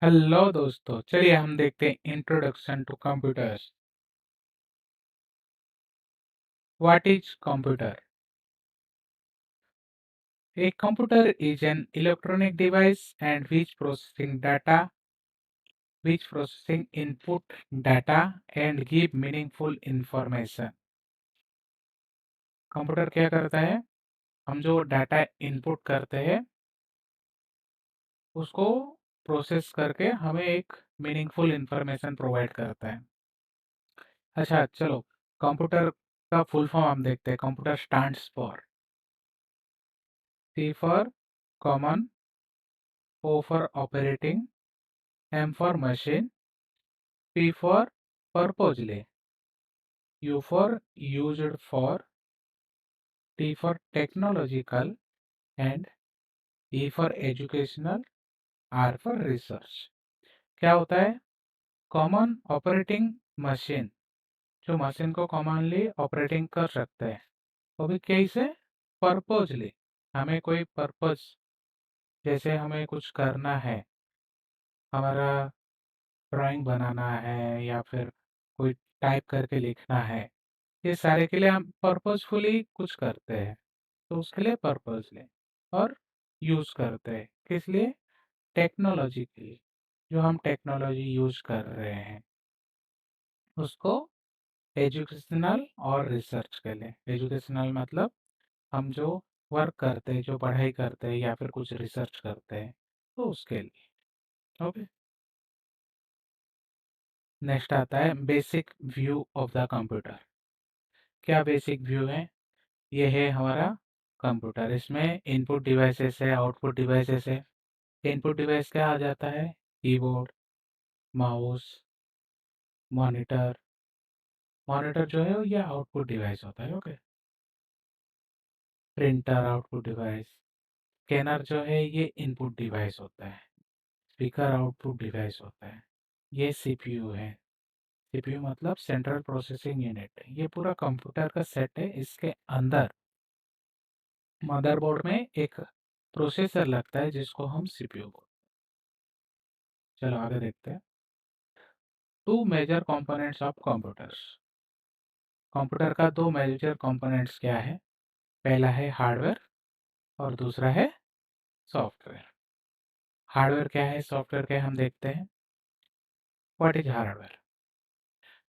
Hello दोस्तों, चलिए हम देखते हैं introduction to computers. What is computer? A computer is an electronic device and which processing input data and give meaningful information। Computer क्या करता है? हम जो डाटा इनपुट करते हैं उसको प्रोसेस करके हमें एक मीनिंगफुल इंफॉर्मेशन प्रोवाइड करता है। अच्छा चलो, कंप्यूटर का फुल फॉर्म हम देखते हैं। Computer stands for C for common, O for operating, M for machine, P for purposely, U for used for, T for technological, and E for educational, R for research। क्या होता है? Common operating machine, जो machine को commonly operating कर सकते हैं, वो भी कैसे? पर्पजली। हमें कोई पर्पस, जैसे हमें कुछ करना है, हमारा ड्राइंग बनाना है या फिर कोई टाइप करके लिखना है, ये सारे के लिए हम पर्पसफुली कुछ करते हैं, तो उसके लिए पर्पसली। और यूज़ करते हैं किस लिए? टेक्नोलॉजी के लिए। जो हम टेक्नोलॉजी यूज़ कर रहे हैं उसको एजुकेशनल और रिसर्च के लिए। एजुकेशनल मतलब हम जो वर्क करते हैं, जो पढ़ाई करते हैं या फिर कुछ रिसर्च करते हैं, तो उसके लिए। ओके, नेक्स्ट आता है basic view of the computer. क्या बेसिक व्यू है? ये है हमारा कंप्यूटर। इसमें इनपुट डिवाइसेस है, आउटपुट डिवाइसेस है। इनपुट डिवाइस क्या आ जाता है? Keyboard, mouse, monitor. मॉनिटर जो है ये आउटपुट डिवाइस होता है। Okay, printer output device. Scanner जो है ये इनपुट डिवाइस होता है। स्पीकर आउटपुट डिवाइस होता है। ये सीपीयू है। सीपीयू मतलब सेंट्रल प्रोसेसिंग यूनिट। ये पूरा कंप्यूटर का सेट है। इसके अंदर मदरबोर्ड में एक प्रोसेसर लगता है जिसको हम सीपीयू बोलते हैं। चलो आगे देखते हैं। Two major components of computers. Computer का दो मेजर कंपोनेंट्स क्या है? पहला है हार्डवेयर और दूसरा है सॉफ्टवेयर। हार्डवेयर क्या है, सॉफ्टवेयर क्या है, हम देखते हैं। What is hardware?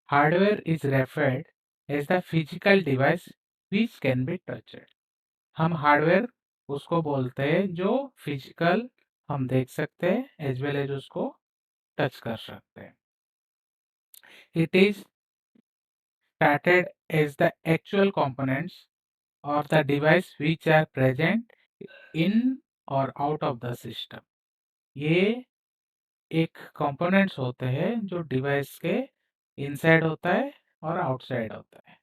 Hardware is referred as the physical device which can be touched. हम हार्डवेयर उसको बोलते हैं जो फिजिकल हम देख सकते हैं एज वेल एज उसको टच कर सकते हैं। It is started as the actual components of the device which are present in or out of the system। ये एक कंपोनेंट्स होते हैं जो डिवाइस के इनसाइड होता है और आउटसाइड होता है।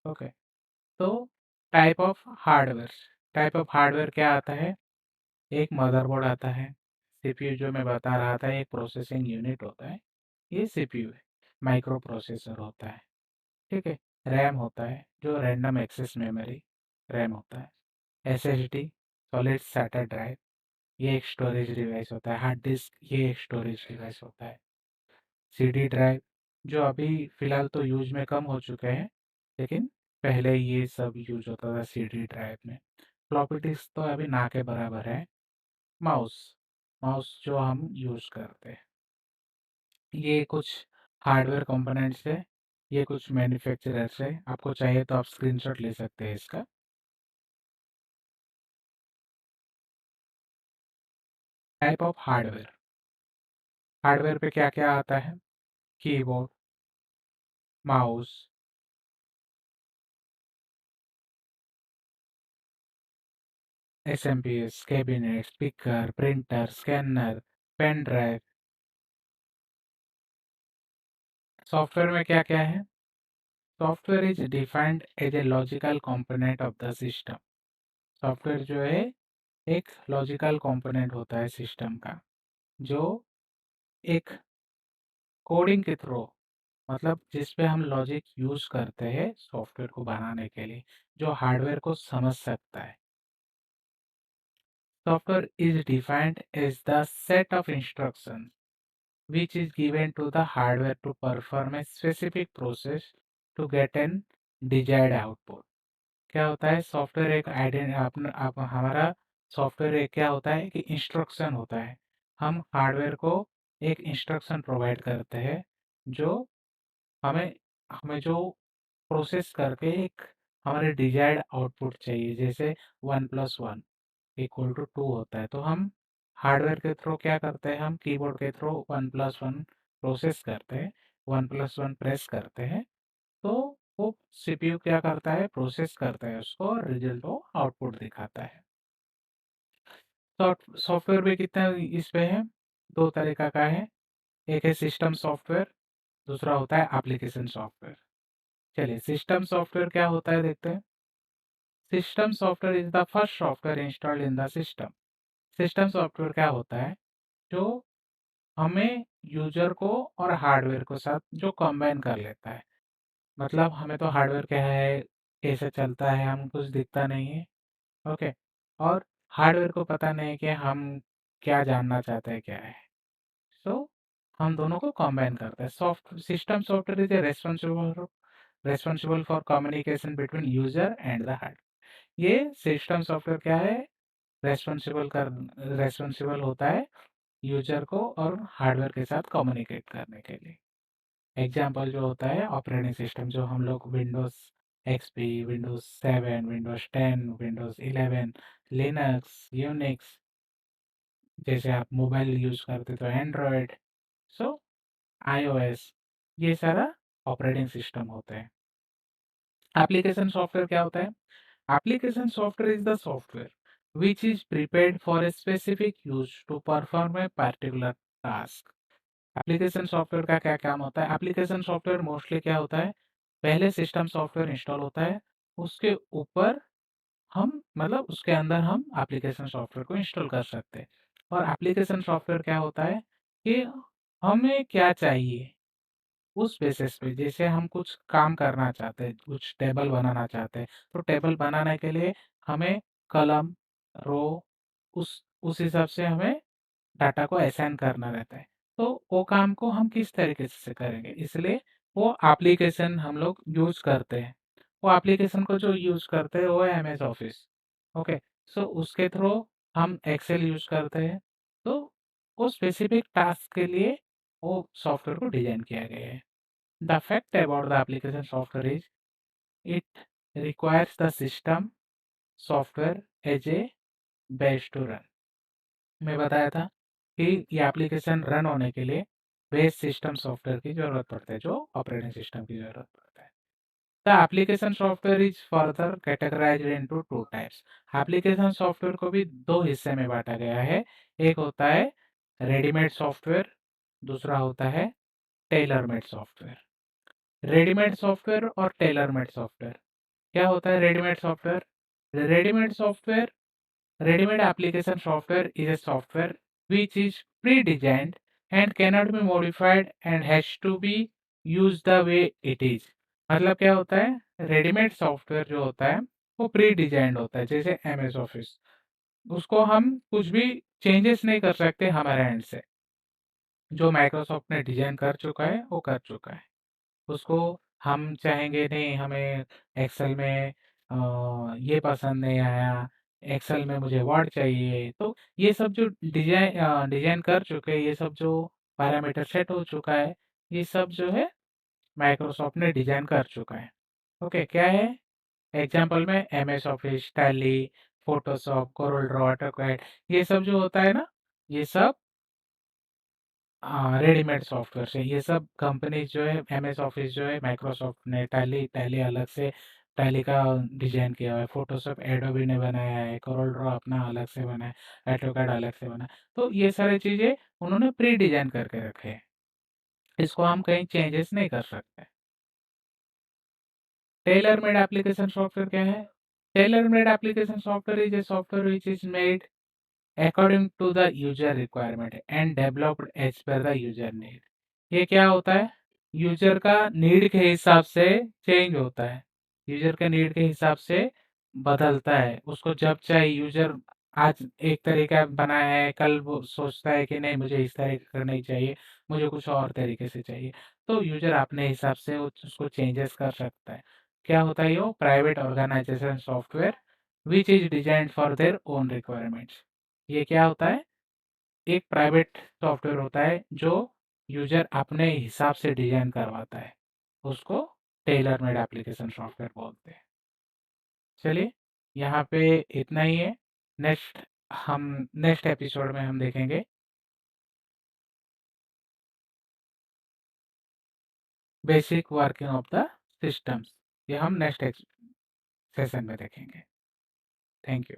ओके, तो type of hardware. Type of hardware क्या आता है? एक मदरबोर्ड आता है। सीपीयू जो मैं बता रहा था एक प्रोसेसिंग यूनिट होता है, ये सीपीयू है। माइक्रो प्रोसेसर होता है, ठीक है। रैम होता है जो रैंडम एक्सेस मेमोरी रैम होता है। एसएसडी सॉलिड स्टेट ड्राइव, ये एक स्टोरेज डिवाइस होता है। हार्ड डिस्क ये एक स्टोरेज डिवाइस होता है। सीडी ड्राइव जो अभी फ़िलहाल तो यूज में कम हो चुके हैं, लेकिन पहले ये सब यूज होता था सीडी ड्राइव में। फ्लॉपी डिस्क तो अभी ना के बराबर है। माउस, माउस जो हम यूज करते हैं। ये कुछ हार्डवेयर कंपोनेंट्स है। ये कुछ मैन्युफैक्चरर्स है। आपको चाहिए तो आप स्क्रीनशॉट ले सकते हैं इसका। Type of hardware. हार्डवेयर पे क्या क्या आता है? Keyboard, mouse, SMPS, cabinet, speaker, printer, scanner, pen drive. Software में क्या क्या है? Software is defined as a logical component of the system. Software जो है एक लॉजिकल कंपोनेंट होता है सिस्टम का, जो एक कोडिंग के थ्रू, मतलब जिस पे हम लॉजिक यूज करते हैं सॉफ्टवेयर को बनाने के लिए, जो हार्डवेयर को समझ सकता है। Software is defined as the set of instructions which is given to the hardware to perform a specific process to get an desired output. क्या होता है सॉफ्टवेयर एक आप हमारा सॉफ्टवेयर एक क्या होता है कि इंस्ट्रक्शन होता है। हम हार्डवेयर को एक इंस्ट्रक्शन प्रोवाइड करते हैं जो हमें हमें जो प्रोसेस करके एक हमारे डिजायर्ड आउटपुट चाहिए, जैसे 1+1 इक्वल टू 2 होता है। तो हम हार्डवेयर के थ्रू क्या करते हैं, हम कीबोर्ड के थ्रू 1+1 प्रोसेस करते हैं, 1+1 प्रेस करते हैं, तो वो सीपीयू क्या करता है, प्रोसेस करता है उसको और रिजल्ट वो आउटपुट दिखाता है। सॉफ्टवेयर भी कितना इस पे है, दो तरीका का है, एक है सिस्टम सॉफ्टवेयर, दूसरा होता है एप्लीकेशन सॉफ्टवेयर। चलिए सिस्टम सॉफ्टवेयर क्या होता है देखते हैं। System software is the first software installed in the system. System software क्या होता है, जो हमें यूजर को और हार्डवेयर को साथ जो कंबाइन कर लेता है। मतलब हमें तो हार्डवेयर क्या है, कैसे चलता है, हम कुछ दिखता नहीं है, ओके, और हार्डवेयर को पता नहीं है कि हम क्या जानना चाहते हैं क्या है। सो हम दोनों को कंबाइन करते हैं। Soft system software is responsible for communication between user and the hard. ये सिस्टम सॉफ्टवेयर क्या है, रेस्पॉन्सिबल होता है यूजर को और हार्डवेयर के साथ कम्युनिकेट करने के लिए। एग्जाम्पल जो होता है ऑपरेटिंग सिस्टम, जो हम लोग Windows XP, Windows 7, Windows 10, Windows 11, Linux, Unix, जैसे आप मोबाइल यूज करते तो एंड्रॉयड, सो आईओएस, ये सारा ऑपरेटिंग सिस्टम होते हैं। एप्लीकेशन सॉफ्टवेयर क्या होता है, application software is the software which is prepared for a specific use to perform a particular task। Application software का क्या काम होता है, एप्लीकेशन सॉफ्टवेयर मोस्टली क्या होता है, पहले सिस्टम सॉफ्टवेयर इंस्टॉल होता है, उसके ऊपर हम मतलब उसके अंदर हम एप्लीकेशन सॉफ्टवेयर को इंस्टॉल कर सकते हैं। और एप्लीकेशन सॉफ्टवेयर क्या होता है कि हमें क्या चाहिए उस बेसिस पे, जैसे हम कुछ काम करना चाहते हैं, कुछ टेबल बनाना चाहते हैं, तो टेबल बनाने के लिए हमें कलम, रो, उस हिसाब से हमें डाटा को असाइन करना रहता है। तो वो काम को हम किस तरीके से करेंगे, इसलिए वो एप्लीकेशन हम लोग यूज़ करते हैं। वो एप्लीकेशन को जो यूज़ करते हैं वो है एमएस ऑफिस, ओके। सो उसके थ्रू हम एक्सेल यूज़ करते हैं। तो वो स्पेसिफिक टास्क के लिए वो सॉफ्टवेयर को डिज़ाइन किया गया है। The fact about the application software is it requires the system software as a base to run. मैं बताया था कि ये एप्लीकेशन रन होने के लिए बेस सिस्टम सॉफ्टवेयर की ज़रूरत पड़ती है, जो ऑपरेटिंग सिस्टम की ज़रूरत पड़ता है। The application software is further categorised into two types. Application software को भी दो हिस्से में बांटा गया है, एक होता है रेडीमेड सॉफ्टवेयर, दूसरा होता है tailor made software. Readymade software और टेलर मेड सॉफ्टवेयर, क्या होता है readymade software, readymade software, ready-made application software is a software which is pre-designed and cannot be modified and has to be used the way it is। मतलब क्या होता है, readymade software जो होता है वो प्री डिजाइंड होता है, जैसे एमएस ऑफिस, उसको हम कुछ भी चेंजेस नहीं कर सकते हमारे एंड से। जो माइक्रोसॉफ्ट ने डिजाइन कर चुका है वो कर चुका है, उसको हम चाहेंगे नहीं, हमें एक्सेल में ये पसंद नहीं आया, एक्सेल में मुझे वर्ड चाहिए, तो ये सब जो डिजाइन कर चुके हैं, ये सब जो पैरामीटर सेट हो चुका है, ये सब जो है माइक्रोसॉफ्ट ने डिजाइन कर चुका है, ओके। क्या है एग्जांपल में M S office, Tally, Photoshop, Corel Draw, AutoCAD, ये सब जो होता है ना, ये सब रेडीमेड सॉफ्टवेयर से, ये सब कंपनी जो है एमएस ऑफिस जो है माइक्रोसॉफ्ट ने, टैली टैली अलग से टैली का डिजाइन किया हुआ है, फोटोशॉप एडोबी ने बनाया है, कोरल ड्रॉ अपना अलग से बना है, ऑटोकैड अलग से बना है। तो ये सारी चीज़ें उन्होंने प्री डिजाइन करके रखे हैं, इसको हम कहीं चेंजेस नहीं कर सकते। टेलर मेड एप्लीकेशन सॉफ्टवेयर क्या है, tailor made application software is a software which is made according to the user requirement and developed as per the user need। ये क्या होता है, यूजर का नीड के हिसाब से चेंज होता है, यूजर के नीड के हिसाब से बदलता है, उसको जब चाहे यूजर आज एक तरीका बनाया है, कल वो सोचता है कि नहीं मुझे इस तरीके का नहीं चाहिए, मुझे कुछ और तरीके से चाहिए। तो यूज़र अपने हिसाब से उसको चेंजेस कर सकता है। क्या होता है ये? वो private organisation software which is designed for their own requirements. ये क्या होता है? एक प्राइवेट सॉफ्टवेयर होता है जो यूज़र अपने हिसाब से डिज़ाइन करवाता है। उसको टेलर मेड एप्लीकेशन सॉफ्टवेयर बोलते हैं। चलिए, यहाँ पे इतना ही है। हम नेक्स्ट एपिसोड में हम देखेंगे basic working of the systems. ये हम नेक्स्ट सेशन में देखेंगे। Thank you.